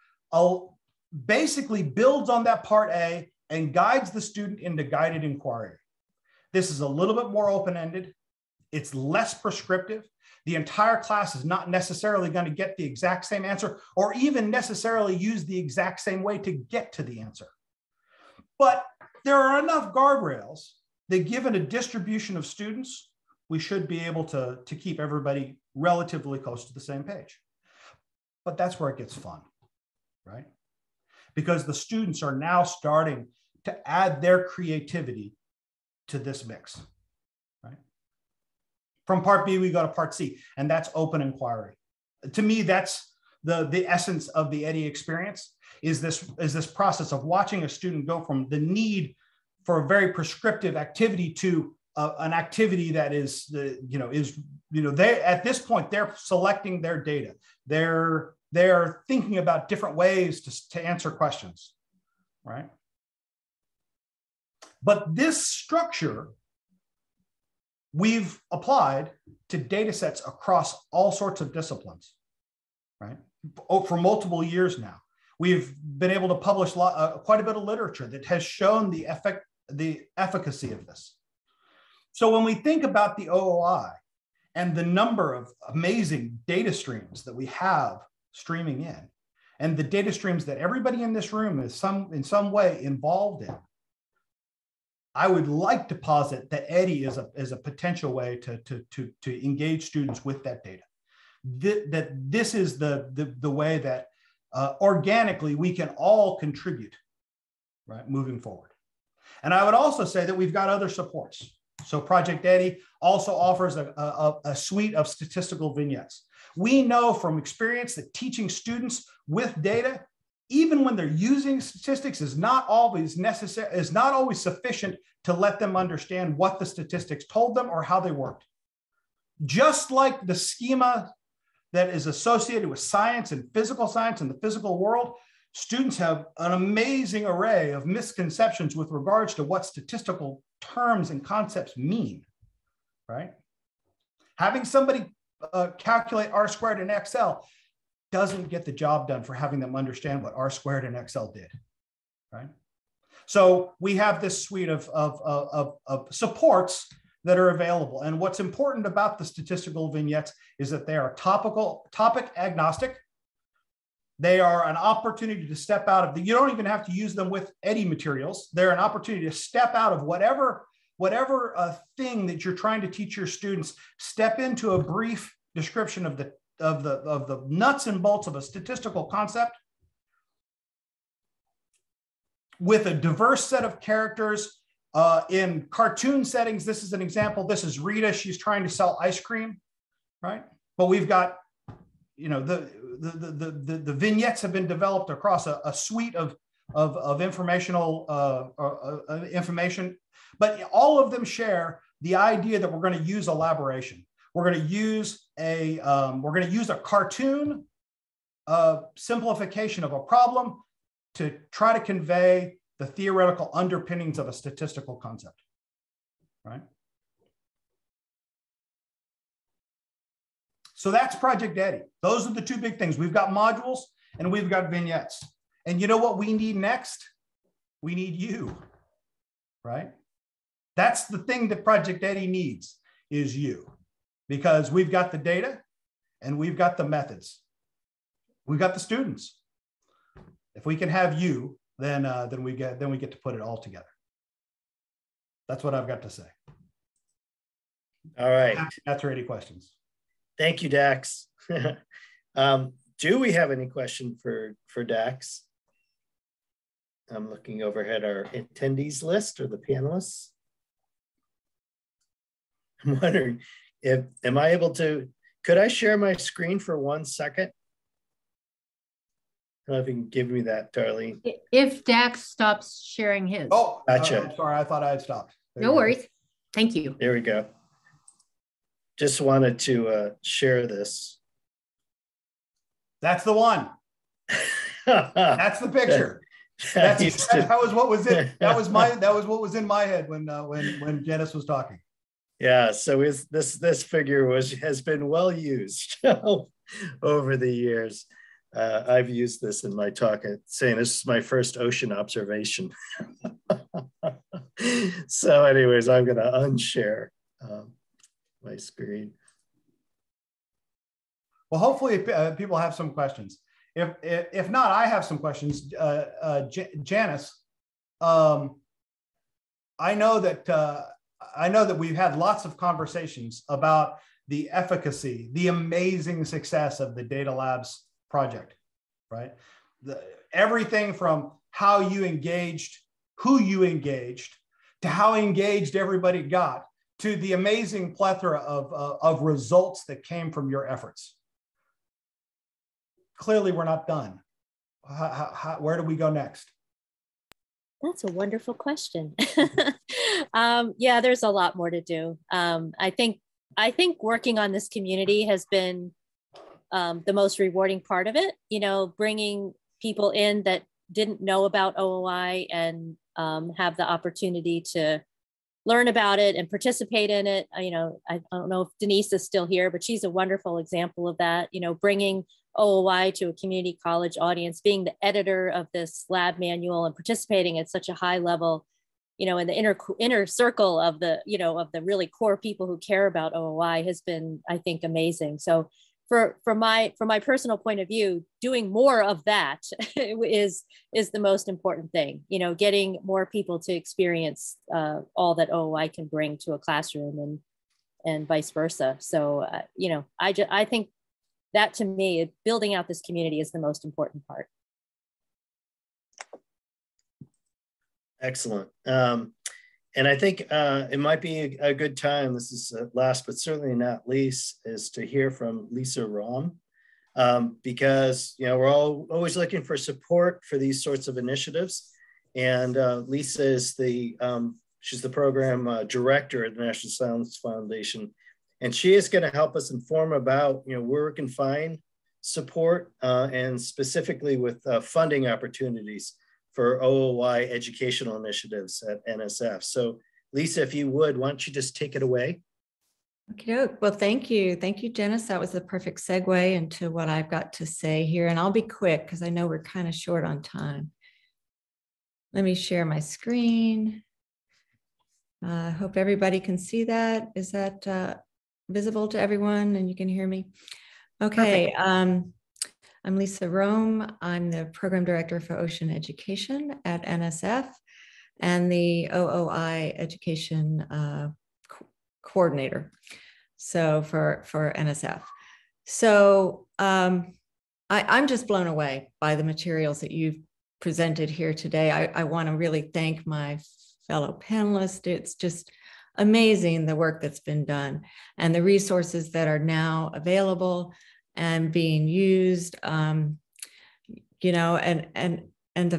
basically builds on that part A and guides the student into guided inquiry. This is a little bit more open-ended. It's less prescriptive. The entire class is not necessarily going to get the exact same answer or even necessarily use the exact same way to get to the answer. But there are enough guardrails that given a distribution of students, we should be able to keep everybody relatively close to the same page. But that's where it gets fun, right? Because the students are now starting to add their creativity to this mix, right? From part B, we go to part C, and that's open inquiry. To me, that's the essence of the EDI experience, is this process of watching a student go from the need for a very prescriptive activity to an activity that is, they at this point, they're selecting their data. They're thinking about different ways to answer questions, right? But this structure we've applied to data sets across all sorts of disciplines, right? For multiple years now. We've been able to publish quite a bit of literature that has shown the efficacy of this. So when we think about the OOI and the number of amazing data streams that we have streaming in, and the data streams that everybody in this room is in some way involved in, I would like to posit that EDI is a potential way to engage students with that data. That this is the way that organically we can all contribute, right, moving forward. And I would also say that we've got other supports. So Project EDI also offers a suite of statistical vignettes. We know from experience that teaching students with data, even when they're using statistics, is not always necessary, is not always sufficient to let them understand what the statistics told them or how they worked. Just like the schema that is associated with science and physical science and the physical world, students have an amazing array of misconceptions with regards to what statistical terms and concepts mean, right? Having somebody calculate R squared in Excel doesn't get the job done for having them understand what R squared in Excel did, right? So we have this suite of supports that are available. And what's important about the statistical vignettes is that they are topic agnostic. They are an opportunity to step out of you don't even have to use them with EDI materials. They're an opportunity to step out of whatever thing that you're trying to teach your students, step into a brief description of the nuts and bolts of a statistical concept with a diverse set of characters. In cartoon settings, this is an example. This is Rita. She's trying to sell ice cream, right? But we've got, the vignettes have been developed across a suite of informational information, but all of them share the idea that we're going to use elaboration. We're going to use a cartoon simplification of a problem to try to convey the theoretical underpinnings of a statistical concept, right? So that's Project EDI. Those are the two big things. We've got modules and we've got vignettes. And you know what we need next? We need you, right? That's the thing that Project EDI needs, is you, because we've got the data and we've got the methods. We've got the students. If we can have you, then we get to put it all together. That's what I've got to say. All right. Answer any questions. Thank you, Dax. Do we have any question for Dax? I'm looking over at our attendees list or the panelists. I'm wondering am I able to, could I share my screen for 1 second? I don't know if you can give me that, Darlene. If Dax stops sharing his. Oh, gotcha. I'm sorry, I thought I had stopped. No worries. Thank you. There we go. Just wanted to share this. That's the one. That's the picture. That was what was it. That was what was in my head when Janice was talking. Yeah. So this figure has been well used over the years. I've used this in my talk, saying this is my first ocean observation. So anyways, I'm going to unshare. my screen. Well, hopefully people have some questions. If not, I have some questions. Janice, I know that we've had lots of conversations about the efficacy, the amazing success of the Data Labs project, right? Everything from how you engaged, who you engaged, to how engaged everybody got, to the amazing plethora of results that came from your efforts. Clearly, we're not done. Where do we go next? That's a wonderful question. Yeah, there's a lot more to do. I think working on this community has been the most rewarding part of it. You know, bringing people in that didn't know about OOI and have the opportunity to learn about it and participate in it. You know, I don't know if Denise is still here, but she's a wonderful example of that. You know, bringing OOI to a community college audience, being the editor of this lab manual and participating at such a high level, you know, in the inner circle of the, you know, of the really core people who care about OOI has been, I think, amazing. So from my personal point of view, doing more of that is the most important thing, you know, getting more people to experience all that OOI can bring to a classroom and vice versa. So, you know, I think that, to me, building out this community is the most important part. Excellent. And I think it might be a good time, this is last but certainly not least, is to hear from Lisa Rom, because, you know, we're always looking for support for these sorts of initiatives. And Lisa is she's the program director at the National Science Foundation. And she is going to help us inform about, you know, where we can find support and specifically with funding opportunities for OOI educational initiatives at NSF. So Lisa, if you would, why don't you just take it away? Okay, well, thank you. Thank you, Janice. That was the perfect segue into what I've got to say here. And I'll be quick because I know we're kind of short on time. Let me share my screen. I hope everybody can see that. Is that visible to everyone and you can hear me? Okay. I'm Lisa Rome. I'm the program director for ocean education at NSF and the OOI education coordinator. So for NSF. So I'm just blown away by the materials that you've presented here today. I want to really thank my fellow panelists. It's just amazing the work that's been done and the resources that are now available and being used, you know, and to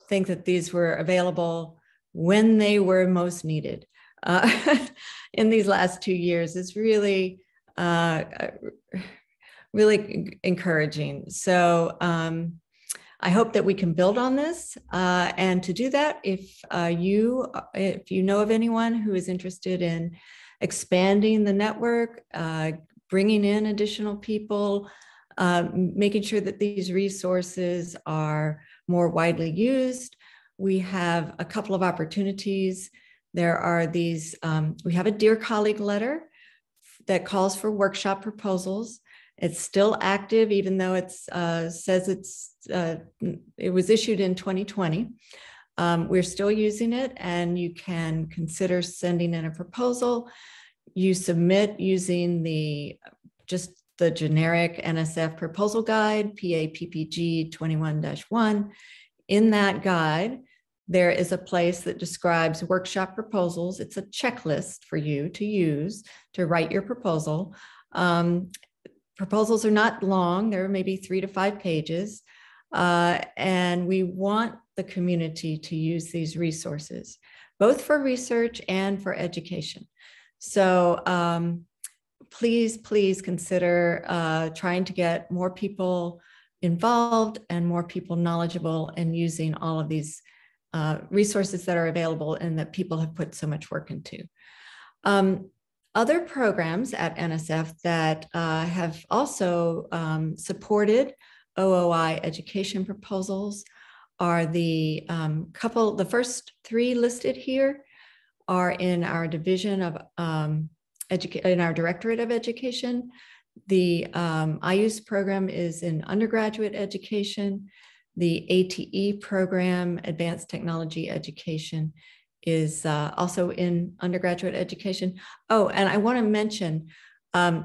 think that these were available when they were most needed in these last 2 years is really, really encouraging. So I hope that we can build on this. And to do that, if you know of anyone who is interested in expanding the network, bringing in additional people, making sure that these resources are more widely used. We have a couple of opportunities. There are these, we have a Dear Colleague letter that calls for workshop proposals. It's still active, even though it says it was issued in 2020. We're still using it, and you can consider sending in a proposal. You submit using just the generic NSF proposal guide, PAPPG 21-1. In that guide, there is a place that describes workshop proposals. It's a checklist for you to use to write your proposal. Proposals are not long, they're maybe 3 to 5 pages. And we want the community to use these resources, both for research and for education. So please consider trying to get more people involved and more people knowledgeable in using all of these resources that are available and that people have put so much work into. Other programs at NSF that have also supported OOI education proposals are the first 3 listed here are in our division of in our Directorate of Education. The IUS program is in undergraduate education. The ATE program, Advanced Technology Education, is also in undergraduate education. Oh, and I want to mention, I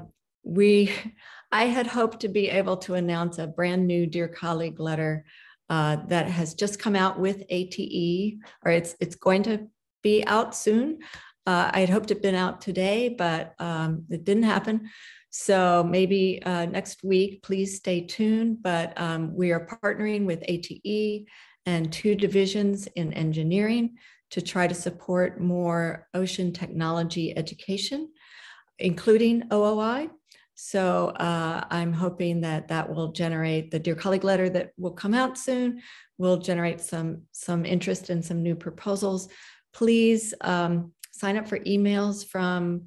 had hoped to be able to announce a brand new Dear Colleague letter that has just come out with ATE, or it's going to be out soon. I had hoped it had been out today, but it didn't happen. So maybe next week, please stay tuned. But we are partnering with ATE and 2 divisions in engineering to try to support more ocean technology education, including OOI. So I'm hoping that that will generate, the Dear Colleague letter that will come out soon will generate some interest in some new proposals. Please sign up for emails from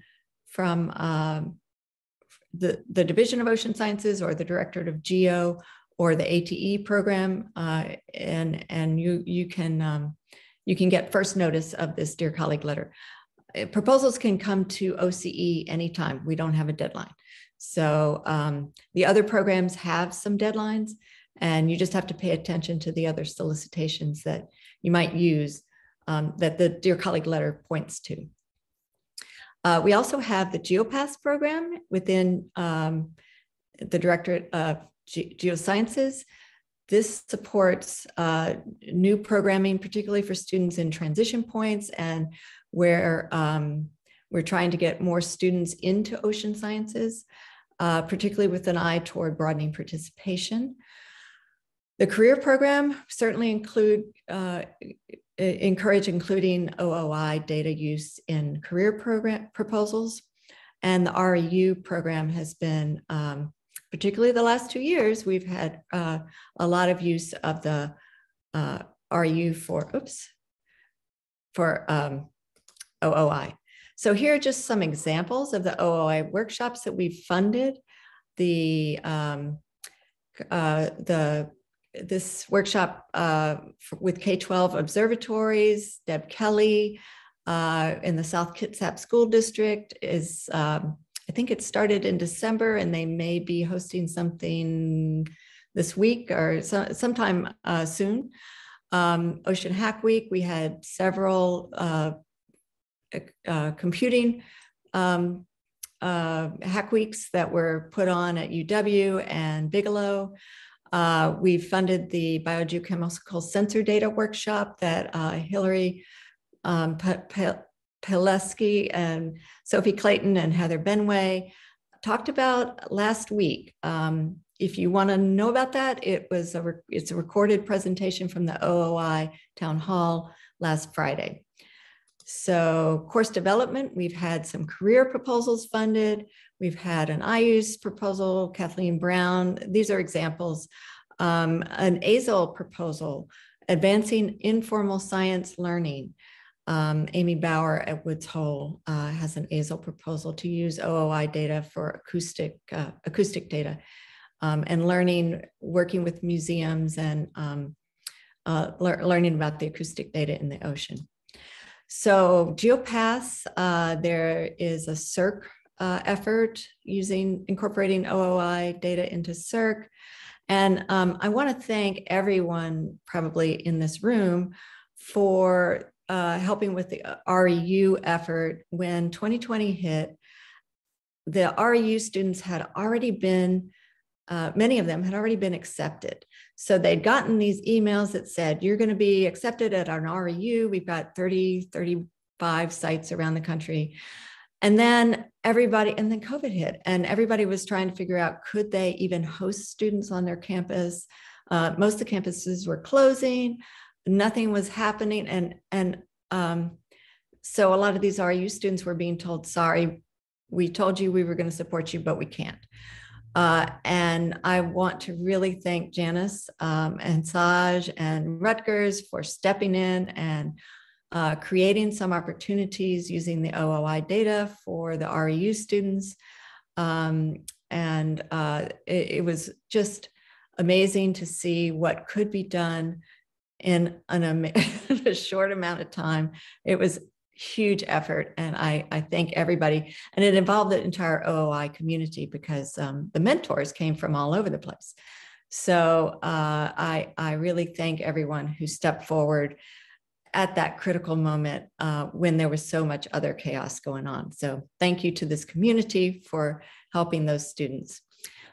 the Division of Ocean Sciences or the Directorate of Geo or the ATE program, and you can get first notice of this Dear Colleague letter. Proposals can come to OCE anytime. We don't have a deadline. So the other programs have some deadlines, and you just have to pay attention to the other solicitations that you might use that the Dear Colleague letter points to. We also have the GeoPass program within the Directorate of Geosciences. This supports new programming, particularly for students in transition points, and where we're trying to get more students into ocean sciences, particularly with an eye toward broadening participation. The career program certainly encourage including OOI data use in career program proposals. And the REU program has been, particularly the last 2 years, we've had a lot of use of the REU for OOI. So here are just some examples of the OOI workshops that we've funded. This workshop with K-12 observatories, Deb Kelly in the South Kitsap School District is, I think it started in December, and they may be hosting something this week or sometime soon. Ocean Hack Week, we had several computing hack weeks that were put on at UW and Bigelow. We funded the biogeochemical sensor data workshop that Hillary Pileski and Sophie Clayton and Heather Benway talked about last week. If you want to know about that, it's a recorded presentation from the OOI Town Hall last Friday. So course development, we've had some career proposals funded. We've had an IUS proposal, Kathleen Brown. These are examples. An ASIL proposal, advancing informal science learning. Amy Bauer at Woods Hole has an ASIL proposal to use OOI data for acoustic data and learning, working with museums and learning about the acoustic data in the ocean. So GeoPass, there is a CERC effort incorporating OOI data into CERC. And I want to thank everyone probably in this room for helping with the REU effort. When 2020 hit, the REU students had already been, many of them had already been accepted. So they'd gotten these emails that said, you're going to be accepted at an REU. We've got 30, 35 sites around the country. And then COVID hit, and everybody was trying to figure out, could they even host students on their campus? Most of the campuses were closing, nothing was happening. And so a lot of these REU students were being told, sorry, we told you we were going to support you, but we can't. And I want to really thank Janice and Saj and Rutgers for stepping in and creating some opportunities using the OOI data for the REU students. It was just amazing to see what could be done in a short amount of time. It was huge effort, and I thank everybody. And it involved the entire OOI community because the mentors came from all over the place. So I really thank everyone who stepped forward at that critical moment when there was so much other chaos going on. So thank you to this community for helping those students.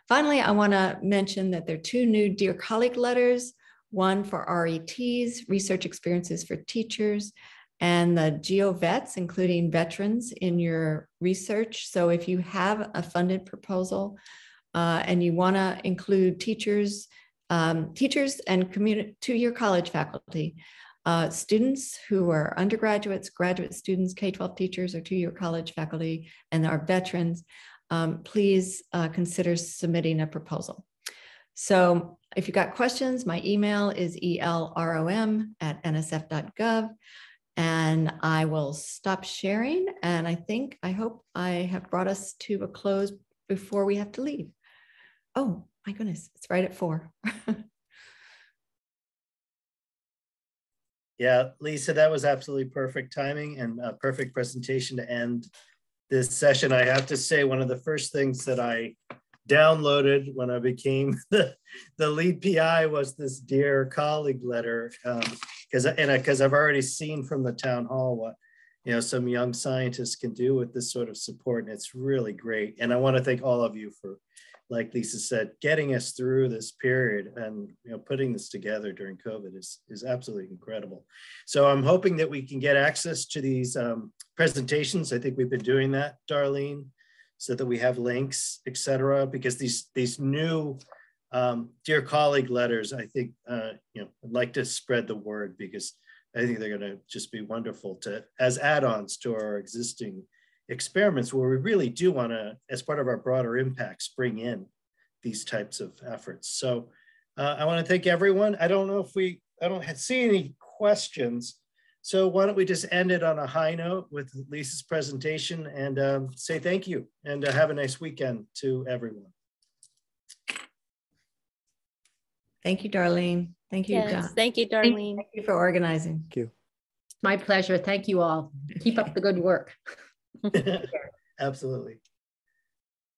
Finally, I want to mention that there are 2 new Dear Colleague letters, one for RETs, Research Experiences for Teachers, and the GeoVets, including veterans in your research. So if you have a funded proposal and you want to include teachers and to your college faculty, students who are undergraduates, graduate students, K-12 teachers, or to your college faculty, and are veterans, please consider submitting a proposal. So if you've got questions, my email is elrom@nsf.gov. And I will stop sharing. And I hope I have brought us to a close before we have to leave. Oh my goodness, it's right at 4. Yeah, Lisa, that was absolutely perfect timing and a perfect presentation to end this session. I have to say, one of the first things that I downloaded when I became the lead PI was this Dear Colleague letter, because I've already seen from the town hall what some young scientists can do with this sort of support, and it's really great. And I want to thank all of you for, like Lisa said, getting us through this period, and putting this together during COVID is absolutely incredible. So I'm hoping that we can get access to these presentations. I think we've been doing that, Darlene, so that we have links, etc. Because these new Dear Colleague letters, I think I'd like to spread the word, because I think they're going to just be wonderful as add-ons to our existing experiments, where we really do want to, as part of our broader impacts, bring in these types of efforts. So I want to thank everyone. I don't see any questions. So why don't we just end it on a high note with Lisa's presentation and say thank you, and have a nice weekend to everyone. Thank you, Darlene. Thank you, Yes, John. thank you, Darlene. Thank you for organizing. Thank you. My pleasure. Thank you all. Keep up the good work. Absolutely.